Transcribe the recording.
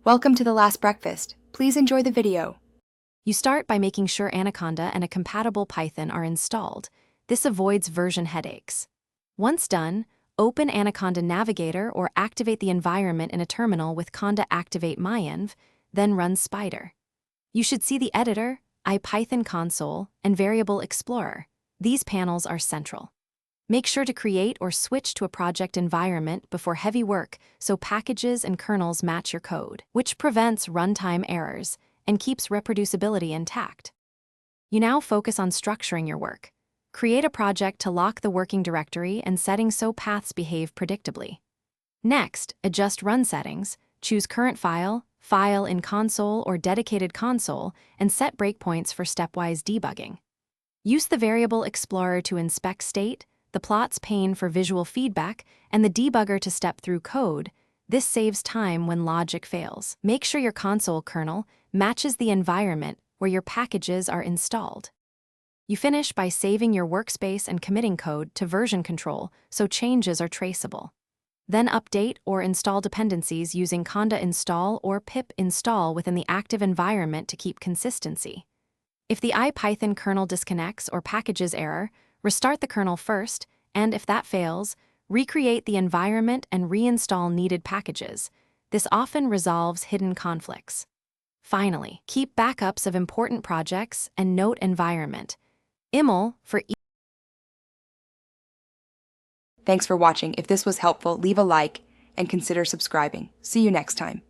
Welcome to the last breakfast. Please enjoy the video. You start by making sure Anaconda and a compatible Python are installed. This avoids version headaches. Once done, open Anaconda Navigator or activate the environment in a terminal with conda activate mynv, then run Spyder. You should see the editor, IPython console, and variable explorer. These panels are central. Make sure to create or switch to a project environment before heavy work so packages and kernels match your code, which prevents runtime errors and keeps reproducibility intact. You now focus on structuring your work. Create a project to lock the working directory and settings so paths behave predictably. Next, adjust run settings, choose current file, file in console or dedicated console, and set breakpoints for stepwise debugging. Use the variable explorer to inspect state, the plots pane for visual feedback, and the debugger to step through code. This saves time when logic fails. Make sure your console kernel matches the environment where your packages are installed. You finish by saving your workspace and committing code to version control so changes are traceable. Then update or install dependencies using conda install or pip install within the active environment to keep consistency. If the IPython kernel disconnects or packages error, restart the kernel first, and if that fails, recreate the environment and reinstall needed packages. This often resolves hidden conflicts. Finally, keep backups of important projects and note environment. IML for Thanks for watching. If this was helpful, leave a like and consider subscribing. See you next time.